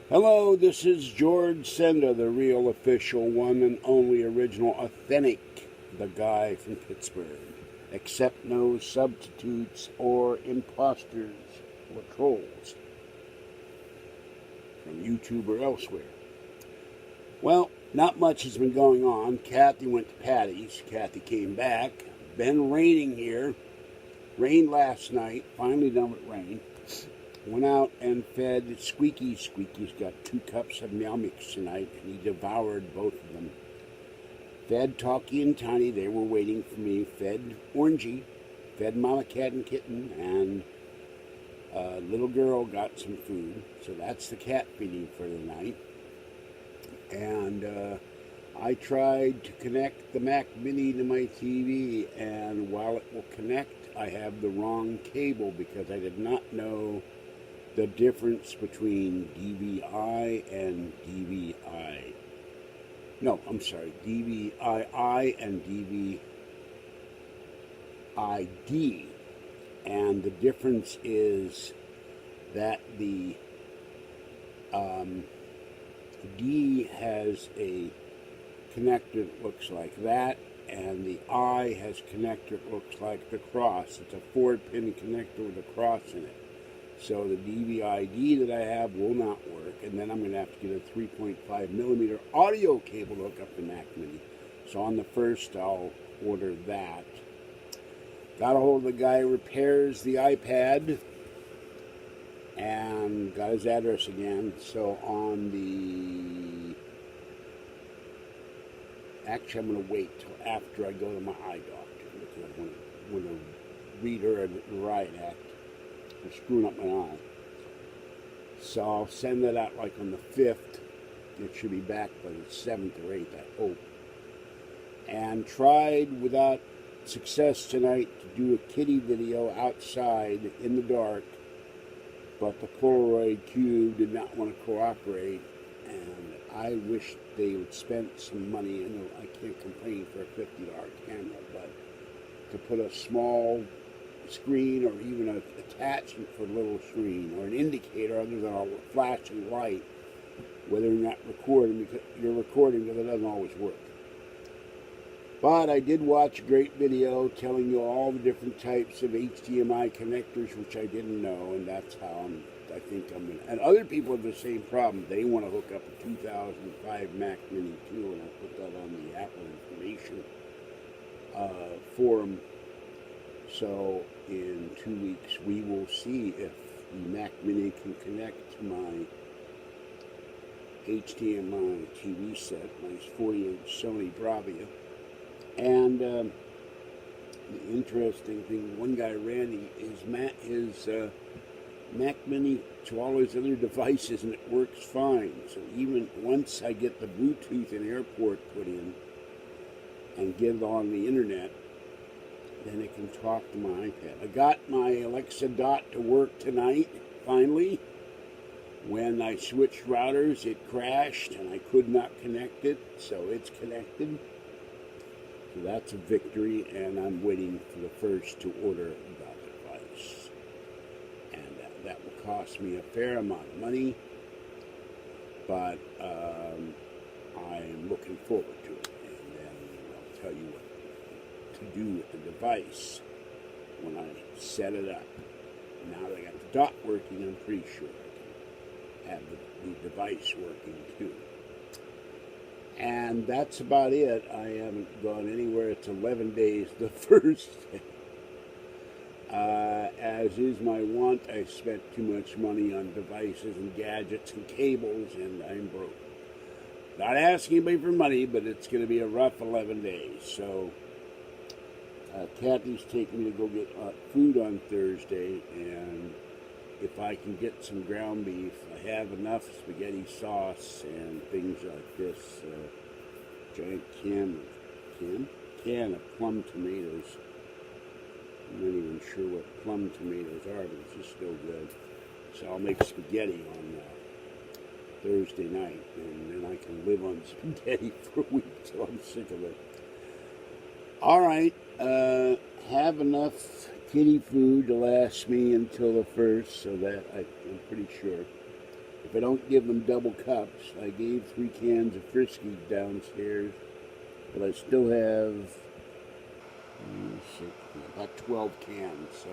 Hello, this is George Senda, the real official one and only original authentic, the guy from Pittsburgh. Accept no substitutes or imposters or trolls from YouTube or elsewhere. Well, not much has been going on. Kathy went to Patty's. Kathy came back. Been raining here. Rained last night. Finally done with rain. Went out and fed Squeaky. Squeaky's got 2 cups of meow mix tonight, and he devoured both of them. Fed Talkie and Tiny, they were waiting for me. Fed Orangey, fed Mama Cat and Kitten, and little girl got some food. So that's the cat feeding for the night. And I tried to connect the Mac Mini to my TV, and while it will connect, I have the wrong cable because I did not know the difference between DVI and DVI. No, I'm sorry, DVI and DVI-D. And the difference is that the D has a connector that looks like that, and the I has a connector that looks like the cross. It's a 4-pin connector with a cross in it. So the DVI-D that I have will not work, and then I'm going to have to get a 3.5 millimeter audio cable to hook up the Mac Mini. So on the first, I'll order that. Got a hold of the guy who repairs the iPad, and got his address again. So on the... Actually, I'm going to wait till after I go to my eye doctor, because I want to read her a riot act. Screwing up my eye. So I'll send that out like on the 5th. It should be back by the 7th or 8th, I hope. And tried without success tonight to do a kitty video outside in the dark, but the Polaroid Cube did not want to cooperate, and I wish they would spend some money. I can't complain for a $50 camera, but to put a small screen or even an attachment for a little screen or an indicator other than a flashing light, whether you're not recording, because you're recording, because it doesn't always work. But I did watch a great video telling you all the different types of HDMI connectors, which I didn't know, and that's how I think I'm going to. And other people have the same problem. They want to hook up a 2005 Mac Mini too, and I put that on the Apple information forum. So in 2 weeks, we will see if the Mac Mini can connect to my HDMI TV set, my 40-inch Sony Bravia. And the interesting thing, one guy, Randy, his Mac Mini to all his other devices, and it works fine. So even once I get the Bluetooth and airport put in and get it on the internet, then it can talk to my iPad. I got my Alexa Dot to work tonight, finally. When I switched routers, it crashed and I could not connect it, so it's connected. So that's a victory, and I'm waiting for the first to order the device. And that will cost me a fair amount of money, but I'm looking forward to it. And then I'll tell you what to do with the device when I set it up. Now that I got the dot working, I'm pretty sure I can have the device working too. And that's about it. I haven't gone anywhere. It's 11 days the first day. As is my wont, I spent too much money on devices and gadgets and cables, and I'm broke. Not asking anybody for money, but it's going to be a rough 11 days. So Kathy's taking me to go get food on Thursday, and if I can get some ground beef, I have enough spaghetti sauce and things like this. Giant can of plum tomatoes. I'm not even sure what plum tomatoes are, but it's just still good. So I'll make spaghetti on Thursday night, and then I can live on spaghetti for a week till I'm sick of it. All right, have enough kitty food to last me until the 1st, so that I'm pretty sure if if I don't give them double cups. I gave 3 cans of Friskies downstairs, but I still have about 12 cans. So,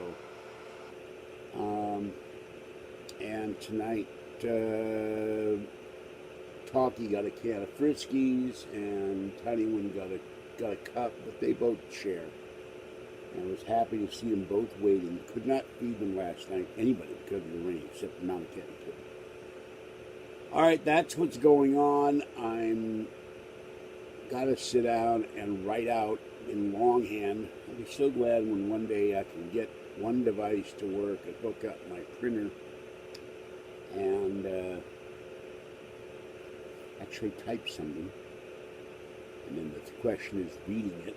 and tonight, Talkie got a can of Friskies, and Tiny One got a cup, but they both share. And I was happy to see them both waiting. Could not feed them last night, anybody, because of the rain, except Mama Cat and Kitten. All right, that's what's going on. I'm got to sit down and write out in longhand. I'll be so glad when one day I can get one device to work and hook up my printer and actually type something. And then the question is reading it.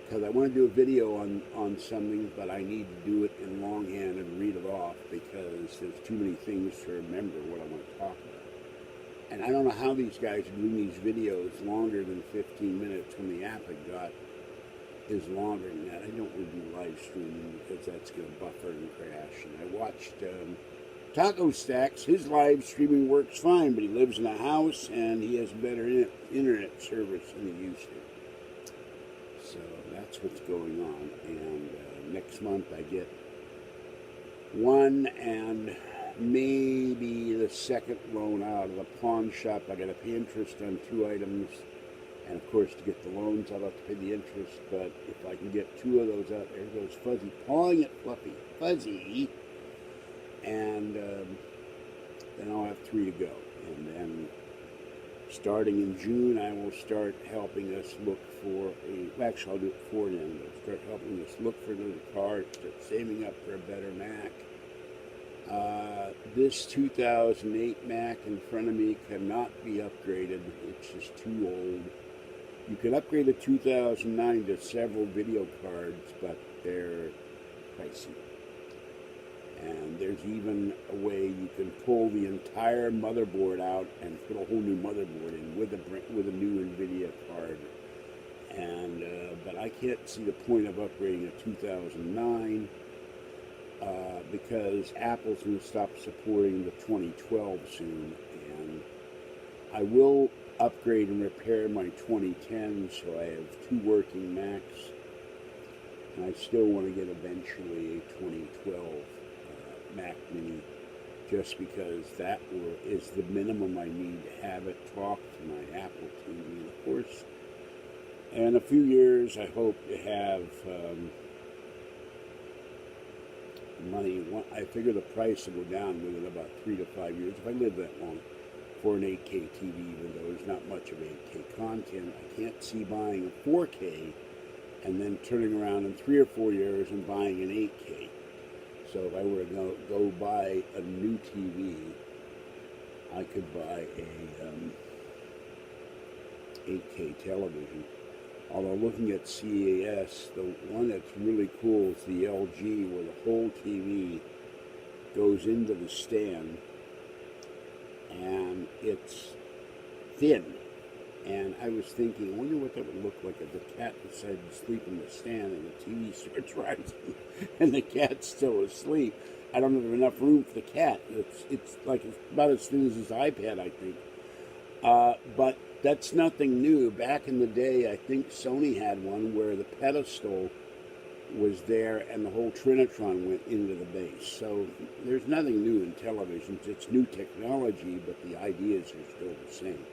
Because I want to do a video on something, but I need to do it in longhand and read it off because there's too many things to remember what I want to talk about. And I don't know how these guys are doing these videos longer than 15 minutes when the app I got is longer than that. I don't want to do live streaming because that's going to buffer and crash. And I watched Taco Stacks. His live streaming works fine, but he lives in a house and he has better internet service than he used to. So that's what's going on. And next month I get one and maybe the second loan out of the pawn shop. I got to pay interest on 2 items. And of course, to get the loans, I'll have to pay the interest. But if I can get 2 of those out, there goes Fuzzy pawing at Fluffy. Fuzzy. And then I'll have 3 to go. And then starting in June, I will start helping us look for actually, I'll do it before then. I'll start helping us look for another car, start saving up for a better Mac. This 2008 Mac in front of me cannot be upgraded. It's just too old. You can upgrade a 2009 to several video cards, but they're pricey. And there's even a way you can pull the entire motherboard out and put a whole new motherboard in with a new NVIDIA card. And but I can't see the point of upgrading a 2009 because Apple's going to stop supporting the 2012 soon. And I will upgrade and repair my 2010, so I have 2 working Macs. And I still want to get eventually a 2012 Mac Mini, just because that is the minimum I need to have it talk to my Apple TV. And of course, in a few years, I hope to have money. I figure the price will go down within about 3 to 5 years, if I live that long, for an 8K TV, even though there's not much of 8K content. I can't see buying a 4K and then turning around in 3 or 4 years and buying an 8K. So if I were to go buy a new TV, I could buy a 8K television. Although looking at CES, the one that's really cool is the LG, where the whole TV goes into the stand, and it's thin. And I was thinking, I wonder what that would look like if the cat decided to sleep in the stand and the TV starts rising and the cat's still asleep. I don't have enough room for the cat. It's about as thin as his iPad, I think. But that's nothing new. Back in the day, I think Sony had one where the pedestal was there and the whole Trinitron went into the base. So there's nothing new in televisions. It's new technology, but the ideas are still the same.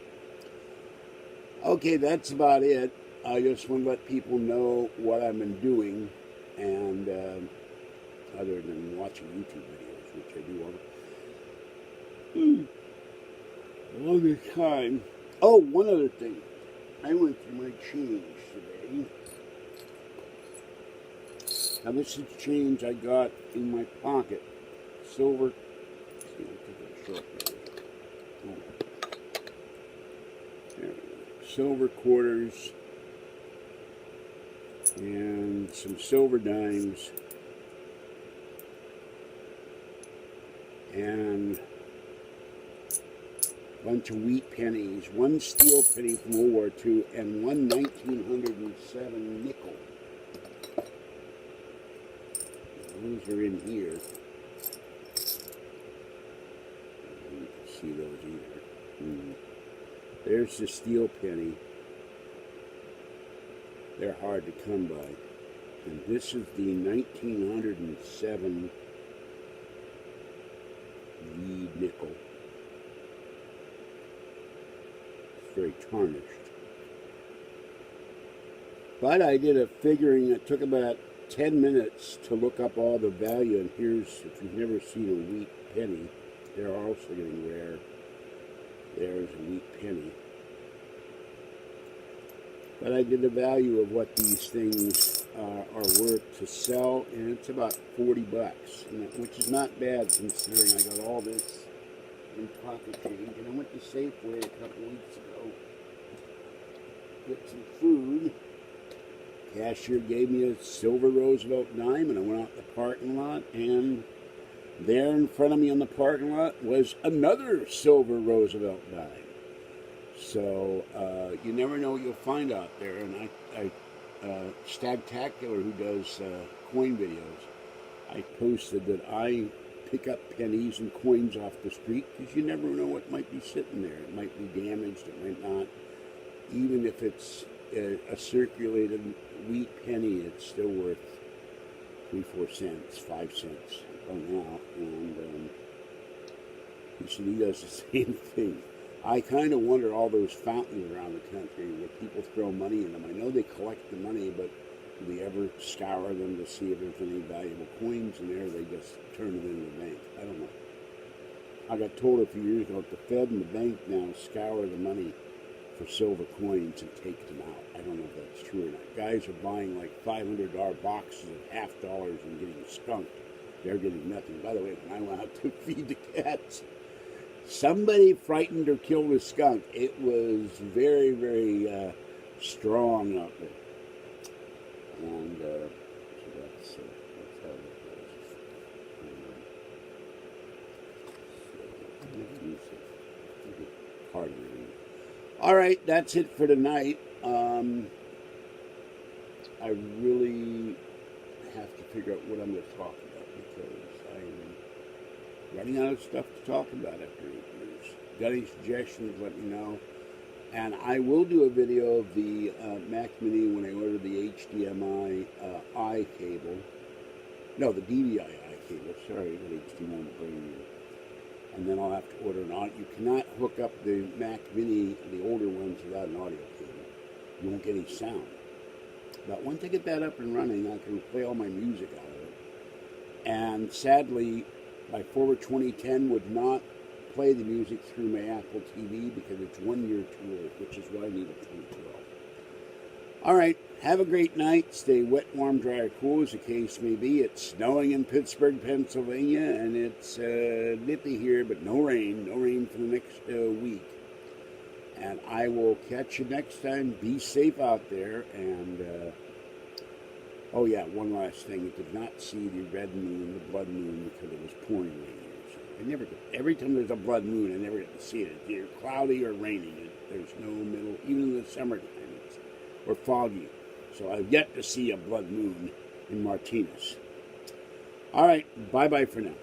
Okay, that's about it. I just want to let people know what I've been doing, and other than watching YouTube videos, which I do all the time. Oh, one other thing. I went through my change today. Now this is change I got in my pocket. Silver. Let's see, I'll take a short there. There we go. Silver quarters and some silver dimes and a bunch of wheat pennies, 1 steel penny from World War II and 1 1907 nickel. Those are in here. There's the steel penny. They're hard to come by. And this is the 1907 V nickel. It's very tarnished. But I did a figuring that took about 10 minutes to look up all the value. And here's, if you've never seen a wheat penny, they're also getting rare. There's a wheat penny. But I did the value of what these things are worth to sell, and it's about 40 bucks, which is not bad considering I got all this in pocket change. And I went to Safeway a couple weeks ago, get some food. Cashier gave me a silver Roosevelt dime, and I went out in the parking lot, and there in front of me on the parking lot was another silver Roosevelt dime. So you never know what you'll find out there. And I Stagtacular, who does coin videos, I posted that I pick up pennies and coins off the street because you never know what might be sitting there. It might be damaged, it might not. Even if it's a circulated wheat penny, it's still worth 3-4 cents, 5 cents by now. And he said he does the same thing. I kind of wonder all those fountains around the country where people throw money in them. I know they collect the money, but do they ever scour them to see if there's any valuable coins in there? They just turn them into the bank. I don't know. I got told a few years ago that the Fed and the bank now scour the money for silver coins and take them out. I don't know if that's true or not. Guys are buying like $500 boxes of $half and getting skunked. They're getting nothing. By the way, when I went out to feed the cats, somebody frightened or killed a skunk. It was very, very strong out there. And so that's how it goes. All right, that's it for tonight. I really have to figure out what I'm going to talk about because I'm running out of stuff to talk about after 8 years. Got any suggestions, let me know. And I will do a video of the Mac Mini when I order the HDMI I cable. No, the DVI I cable. Sorry, the HDMI brain. And then I'll have to order an audio. You cannot hook up the Mac Mini, the older ones, without an audio cable. You won't get any sound. But once I get that up and running, I can play all my music out of it. And sadly, my Forward 2010 would not play the music through my Apple TV because it's 1 year too old, which is why I need a 2012. All right, have a great night. Stay wet, warm, dry, or cool as the case may be. It's snowing in Pittsburgh, Pennsylvania, and it's nippy here, but no rain for the next week. And I will catch you next time. Be safe out there. And, oh yeah, one last thing. I did not see the red moon, the blood moon, because it was pouring rain. I never get, every time there's a blood moon, I never get to see it. It's either cloudy or raining. There's no middle, even in the summertime, or foggy. So I've yet to see a blood moon in Martinez. All right, bye-bye for now.